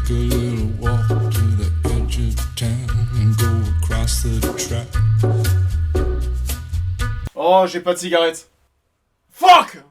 a little walk to the edge of town and go across the track. Oh, j'ai pas de cigarette. Fuck!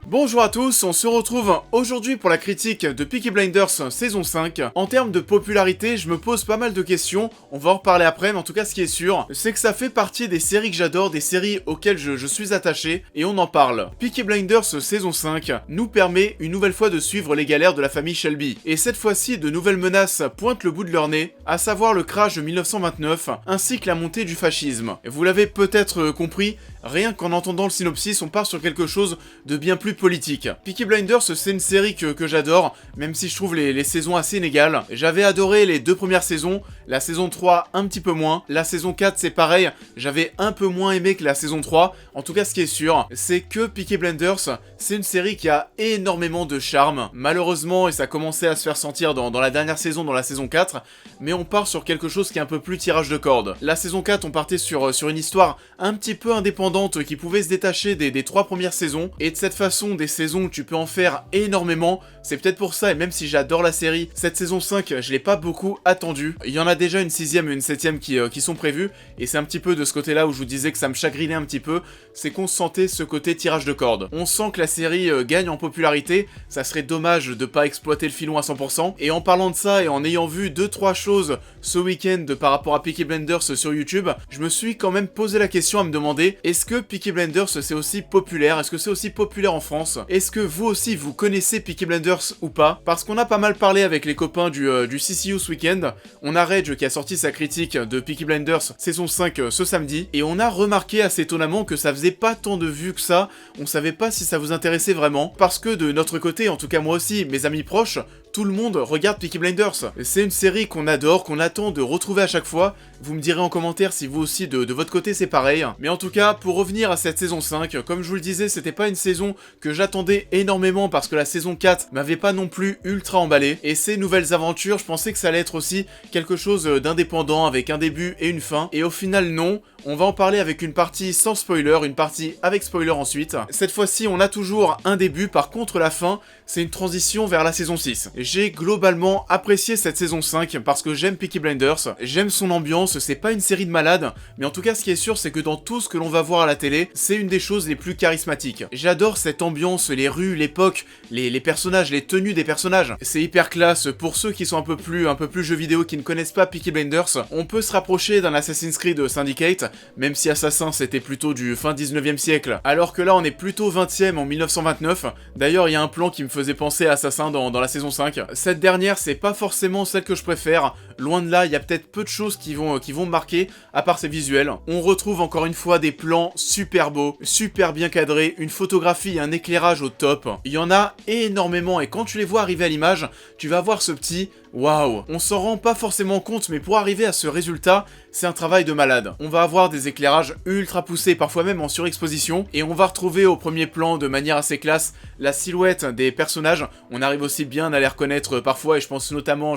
Bonjour à tous, on se retrouve aujourd'hui pour la critique de Peaky Blinders saison 5. En termes de popularité, je me pose pas mal de questions, on va en reparler après, mais en tout cas ce qui est sûr, c'est que ça fait partie des séries que j'adore, des séries auxquelles je suis attaché, et on en parle. Peaky Blinders saison 5 nous permet une nouvelle fois de suivre les galères de la famille Shelby. Et cette fois-ci, de nouvelles menaces pointent le bout de leur nez, à savoir le crash de 1929, ainsi que la montée du fascisme. Et vous l'avez peut-être compris, rien qu'en entendant le synopsis, on part sur quelque chose de bien plus politique. Peaky Blinders, c'est une série que j'adore, même si je trouve les saisons assez inégales. J'avais adoré les deux premières saisons, la saison 3 un petit peu moins, la saison 4 c'est pareil, j'avais un peu moins aimé que la saison 3. En tout cas, ce qui est sûr, c'est que Peaky Blinders, c'est une série qui a énormément de charme. Malheureusement, et ça commençait à se faire sentir dans la dernière saison, dans la saison 4, mais on part sur quelque chose qui est un peu plus tirage de corde. La saison 4, on partait sur une histoire un petit peu indépendante qui pouvait se détacher des trois premières saisons, et de cette façon, des saisons où tu peux en faire énormément. C'est peut-être pour ça, et même si j'adore la série, cette saison 5, je l'ai pas beaucoup attendue. Il y en a déjà une 6ème et une 7ème qui sont prévues, et c'est un petit peu de ce côté-là où je vous disais que ça me chagrinait un petit peu, c'est qu'on sentait ce côté tirage de corde. On sent que la série gagne en popularité, ça serait dommage de pas exploiter le filon à 100%, et en parlant de ça, et en ayant vu 2-3 choses ce week-end par rapport à Peaky Blinders sur YouTube, je me suis quand même posé la question à me demander, est-ce que Peaky Blinders c'est aussi populaire? Est-ce que c'est aussi populaire en France? Est-ce que vous aussi vous connaissez Peaky Blinders ou pas? Parce qu'on a pas mal parlé avec les copains du CCU ce week-end. On a Reg qui a sorti sa critique de Peaky Blinders saison 5 ce samedi, et on a remarqué assez étonnamment que ça faisait pas tant de vues que ça. On savait pas si ça vous intéressait vraiment, parce que de notre côté, en tout cas moi aussi, mes amis proches, tout le monde regarde Peaky Blinders. C'est une série qu'on adore, qu'on attend de retrouver à chaque fois. Vous me direz en commentaire si vous aussi de votre côté c'est pareil. Mais en tout cas, pour revenir à cette saison 5, comme je vous le disais, c'était pas une saison que j'attendais énormément parce que la saison 4 m'avait pas non plus ultra emballé. Et ces nouvelles aventures, je pensais que ça allait être aussi quelque chose d'indépendant avec un début et une fin. Et au final non. On va en parler avec une partie sans spoiler, une partie avec spoiler ensuite. Cette fois-ci, on a toujours un début, par contre la fin, c'est une transition vers la saison 6. J'ai globalement apprécié cette saison 5 parce que j'aime Peaky Blinders, j'aime son ambiance, c'est pas une série de malades, mais en tout cas ce qui est sûr c'est que dans tout ce que l'on va voir à la télé, c'est une des choses les plus charismatiques. J'adore cette ambiance, les rues, l'époque, les personnages, les tenues des personnages. C'est hyper classe. Pour ceux qui sont un peu plus jeux vidéo, qui ne connaissent pas Peaky Blinders, on peut se rapprocher d'un Assassin's Creed Syndicate, même si Assassin c'était plutôt du fin 19e siècle, alors que là on est plutôt 20e en 1929. D'ailleurs il y a un plan qui me faisait penser à Assassin dans la saison 5. Cette dernière c'est pas forcément celle que je préfère, loin de là, il y a peut-être peu de choses qui vont me marquer, à part ces visuels. On retrouve encore une fois des plans super beaux, super bien cadrés, une photographie et un éclairage au top. Il y en a énormément, et quand tu les vois arriver à l'image, tu vas voir ce petit waouh. On s'en rend pas forcément compte, mais pour arriver à ce résultat, c'est un travail de malade. On va avoir des éclairages ultra poussés, parfois même en surexposition, et on va retrouver au premier plan, de manière assez classe, la silhouette des personnages. On arrive aussi bien à les reconnaître parfois, et je pense notamment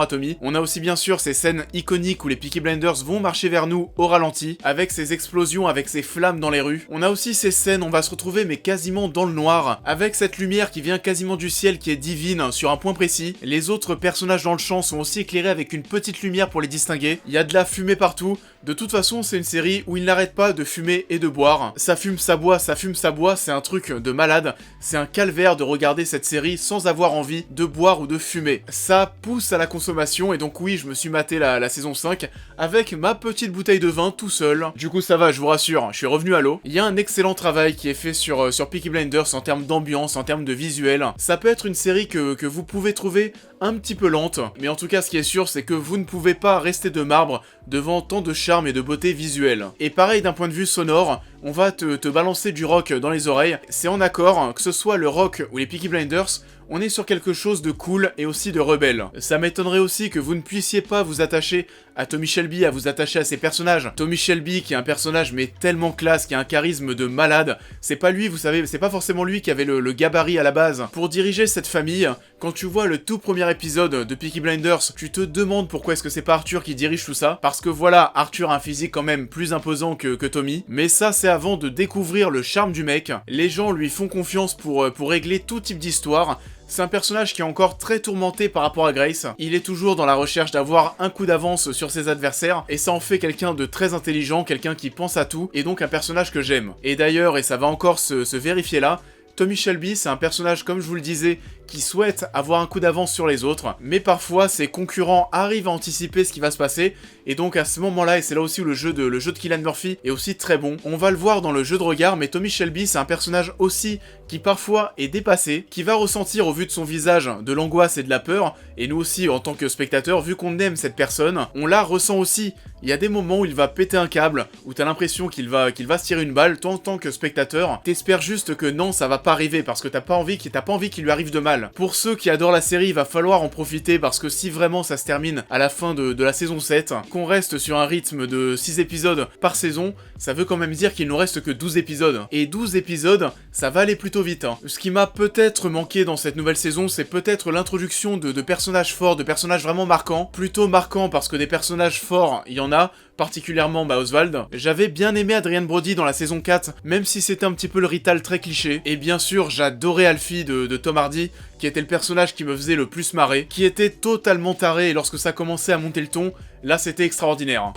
à Tommy. On a aussi bien sûr ces scènes iconiques où les Peaky Blinders vont marcher vers nous au ralenti, avec ces explosions, avec ces flammes dans les rues. On a aussi ces scènes, on va se retrouver mais quasiment dans le noir, avec cette lumière qui vient quasiment du ciel, qui est divine, sur un point précis. Les autres personnages dans le champ sont aussi éclairés avec une petite lumière pour les distinguer. Il y a de la fumée partout. De toute façon, c'est une série où il n'arrête pas de fumer et de boire. Ça fume, ça boit, ça fume, ça boit, c'est un truc de malade. C'est un calvaire de regarder cette série sans avoir envie de boire ou de fumer. Ça pousse à la consommation, et donc oui, je me suis maté la saison 5 avec ma petite bouteille de vin tout seul. Du coup ça va, je vous rassure, je suis revenu à l'eau. Il y a un excellent travail qui est fait sur Peaky Blinders en termes d'ambiance, en termes de visuel. Ça peut être une série que vous pouvez trouver un petit peu lente, mais en tout cas ce qui est sûr c'est que vous ne pouvez pas rester de marbre devant tant de charme et de beauté visuelle. Et pareil d'un point de vue sonore, on va te balancer du rock dans les oreilles, c'est en accord, que ce soit le rock ou les Peaky Blinders, on est sur quelque chose de cool et aussi de rebelle. Ça m'étonnerait aussi que vous ne puissiez pas vous attacher à Tommy Shelby, à vous attacher à ses personnages. Tommy Shelby qui est un personnage mais tellement classe, qui a un charisme de malade. C'est pas lui, vous savez, c'est pas forcément lui qui avait le gabarit à la base pour diriger cette famille. Quand tu vois le tout premier épisode de Peaky Blinders, tu te demandes pourquoi est-ce que c'est pas Arthur qui dirige tout ça. Parce que voilà, Arthur a un physique quand même plus imposant que Tommy. Mais ça, c'est avant de découvrir le charme du mec. Les gens lui font confiance pour régler tout type d'histoire. C'est un personnage qui est encore très tourmenté par rapport à Grace. Il est toujours dans la recherche d'avoir un coup d'avance sur ses adversaires, et ça en fait quelqu'un de très intelligent, quelqu'un qui pense à tout, et donc un personnage que j'aime. Et d'ailleurs, et ça va encore se vérifier là, Tommy Shelby, c'est un personnage, comme je vous le disais, qui souhaite avoir un coup d'avance sur les autres, mais parfois ses concurrents arrivent à anticiper ce qui va se passer, et donc à ce moment-là, et c'est là aussi où le jeu de Cillian Murphy est aussi très bon, on va le voir dans le jeu de regard, mais Tommy Shelby, c'est un personnage aussi qui parfois est dépassé, qui va ressentir au vu de son visage de l'angoisse et de la peur, et nous aussi en tant que spectateurs, vu qu'on aime cette personne, on la ressent aussi. Il y a des moments où il va péter un câble, où t'as l'impression qu'il va se tirer une balle, toi en tant que spectateur, t'espères juste que non, ça va pas arriver, parce que t'as pas envie qu'il lui arrive de mal. Pour ceux qui adorent la série, il va falloir en profiter, parce que si vraiment ça se termine à la fin de la saison 7, qu'on reste sur un rythme de 6 épisodes par saison, ça veut quand même dire qu'il nous reste que 12 épisodes. Et 12 épisodes, ça va aller plutôt vite. Ce qui m'a peut-être manqué dans cette nouvelle saison, c'est peut-être l'introduction de personnages forts, de personnages vraiment marquants. Plutôt marquants parce que des personnages forts, il y en a, particulièrement Oswald. J'avais bien aimé Adrian Brody dans la saison 4, même si c'était un petit peu le Rital très cliché. Et bien sûr, j'adorais Alfie de Tom Hardy, qui était le personnage qui me faisait le plus marrer, qui était totalement taré, et lorsque ça commençait à monter le ton, là c'était extraordinaire.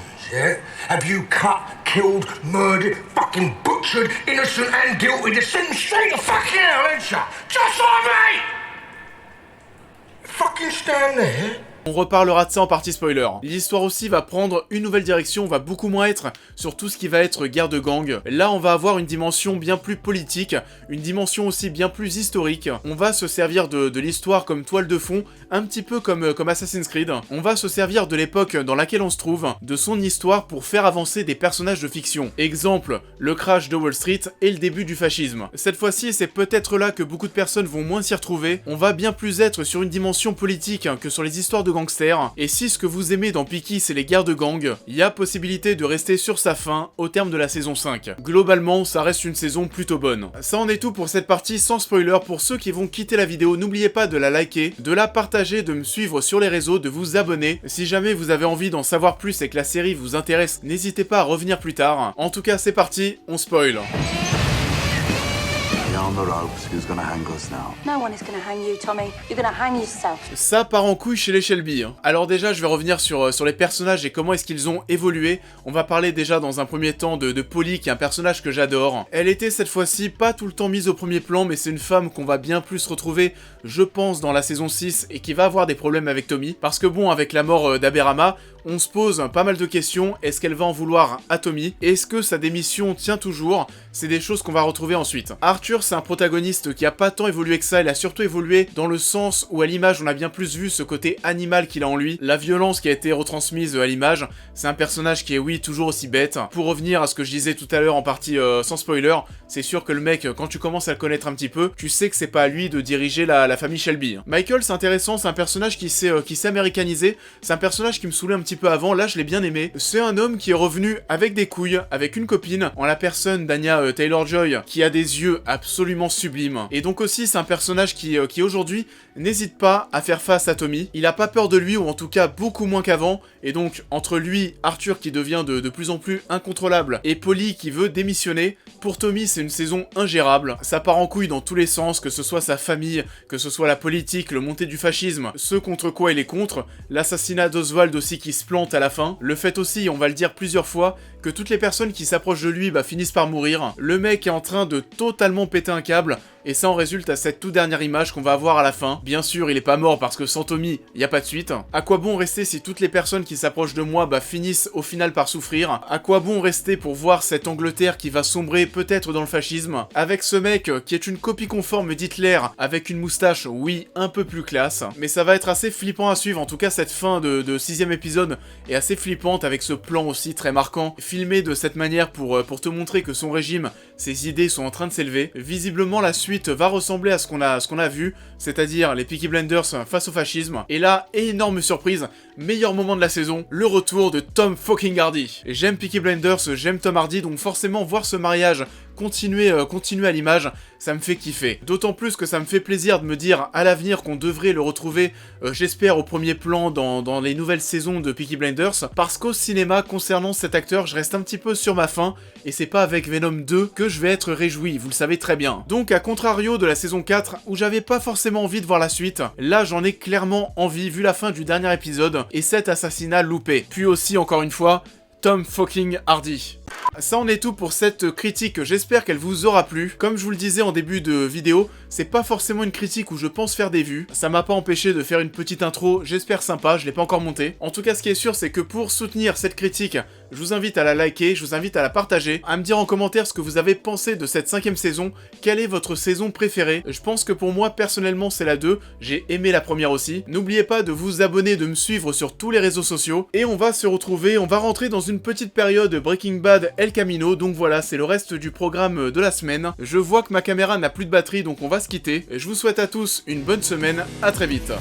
Have you cut, killed, murdered, fucking butchered, innocent and guilty, the sin straight of fucking hell, ain't ya? Just like me! Fucking stand there. On reparlera de ça en partie spoiler. L'histoire aussi va prendre une nouvelle direction, on va beaucoup moins être sur tout ce qui va être guerre de gang. Là, on va avoir une dimension bien plus politique, une dimension aussi bien plus historique. On va se servir de l'histoire comme toile de fond, un petit peu comme Assassin's Creed. On va se servir de l'époque dans laquelle on se trouve, de son histoire pour faire avancer des personnages de fiction. Exemple, le crash de Wall Street et le début du fascisme. Cette fois-ci, c'est peut-être là que beaucoup de personnes vont moins s'y retrouver. On va bien plus être sur une dimension politique que sur les histoires de gangsters, et si ce que vous aimez dans Peaky c'est les guerres de gang, il y a possibilité de rester sur sa fin au terme de la saison 5. Globalement, ça reste une saison plutôt bonne. Ça en est tout pour cette partie sans spoiler. Pour ceux qui vont quitter la vidéo, n'oubliez pas de la liker, de la partager, de me suivre sur les réseaux, de vous abonner. Si jamais vous avez envie d'en savoir plus et que la série vous intéresse, n'hésitez pas à revenir plus tard. En tout cas, c'est parti, on spoil. On the ropes. Who's gonna hang us now? No one is gonna hang you, Tommy. You're gonna hang yourself. Ça part en couille chez les Shelby. Alors déjà, je vais revenir sur les personnages et comment est-ce qu'ils ont évolué. On va parler déjà dans un premier temps de Polly, qui est un personnage que j'adore. Elle était cette fois-ci pas tout le temps mise au premier plan, mais c'est une femme qu'on va bien plus retrouver, je pense, dans la saison 6, et qui va avoir des problèmes avec Tommy. Parce que bon, avec la mort d'Aberama, on se pose pas mal de questions. Est-ce qu'elle va en vouloir à Tommy? Est-ce que sa démission tient toujours? C'est des choses qu'on va retrouver ensuite. Arthur, c'est un protagoniste qui a pas tant évolué que ça, il a surtout évolué dans le sens où à l'image on a bien plus vu ce côté animal qu'il a en lui, la violence qui a été retransmise à l'image. C'est un personnage qui est oui toujours aussi bête. Pour revenir à ce que je disais tout à l'heure en partie sans spoiler, c'est sûr que le mec, quand tu commences à le connaître un petit peu, tu sais que c'est pas à lui de diriger la famille Shelby. Michael, c'est intéressant, c'est un personnage qui s'est américanisé, c'est un personnage qui me saoulait un petit peu avant, là je l'ai bien aimé. C'est un homme qui est revenu avec des couilles, avec une copine, en la personne d'Anya Taylor-Joy, qui a des yeux absolument sublimes. Et donc aussi c'est un personnage qui aujourd'hui n'hésite pas à faire face à Tommy. Il a pas peur de lui, ou en tout cas beaucoup moins qu'avant, et donc entre lui, Arthur qui devient de plus en plus incontrôlable, et Polly qui veut démissionner, pour Tommy c'est une saison ingérable. Ça part en couille dans tous les sens, que ce soit sa famille, que ce soit la politique, le montée du fascisme, ce contre quoi il est contre, l'assassinat d'Oswald aussi qui se plante à la fin, le fait aussi, on va le dire plusieurs fois, que toutes les personnes qui s'approchent de lui finissent par mourir. Le mec est en train de totalement péter un câble, et ça en résulte à cette toute dernière image qu'on va avoir à la fin. Bien sûr, il est pas mort parce que sans Tommy, y a pas de suite. À quoi bon rester si toutes les personnes qui s'approchent de moi finissent au final par souffrir? À quoi bon rester pour voir cette Angleterre qui va sombrer peut-être dans le fascisme, avec ce mec qui est une copie conforme d'Hitler, avec une moustache, oui, un peu plus classe, mais ça va être assez flippant à suivre. En tout cas, cette fin de 6ème épisode est assez flippante, avec ce plan aussi très marquant, filmé de cette manière pour te montrer que son régime, ses idées sont en train de s'élever. Visiblement, la suite va ressembler à ce qu'on a vu, c'est-à-dire les Peaky Blinders face au fascisme. Et là, énorme surprise, meilleur moment de la saison, le retour de Tom fucking Hardy. J'aime Peaky Blinders, j'aime Tom Hardy, donc forcément voir ce mariage continuer à l'image, ça me fait kiffer. D'autant plus que ça me fait plaisir de me dire à l'avenir qu'on devrait le retrouver, j'espère, au premier plan dans les nouvelles saisons de Peaky Blinders, parce qu'au cinéma, concernant cet acteur, je reste un petit peu sur ma faim, et c'est pas avec Venom 2 que je vais être réjoui, vous le savez très bien. Donc à contrario de la saison 4, où j'avais pas forcément envie de voir la suite, là j'en ai clairement envie, vu la fin du dernier épisode, et cet assassinat loupé. Puis aussi, encore une fois, Tom fucking Hardy. Ça en est tout pour cette critique, j'espère qu'elle vous aura plu. Comme je vous le disais en début de vidéo, c'est pas forcément une critique où je pense faire des vues. Ça m'a pas empêché de faire une petite intro, j'espère sympa, je l'ai pas encore montée. En tout cas, ce qui est sûr, c'est que pour soutenir cette critique, je vous invite à la liker, je vous invite à la partager, à me dire en commentaire ce que vous avez pensé de cette 5ème saison, quelle est votre saison préférée. Je pense que pour moi, personnellement, c'est la 2, j'ai aimé la première aussi. N'oubliez pas de vous abonner, de me suivre sur tous les réseaux sociaux, et on va se retrouver, on va rentrer dans une petite période Breaking Bad El Camino, donc voilà, c'est le reste du programme de la semaine. Je vois que ma caméra n'a plus de batterie, donc on va se quitter. Je vous souhaite à tous une bonne semaine, à très vite.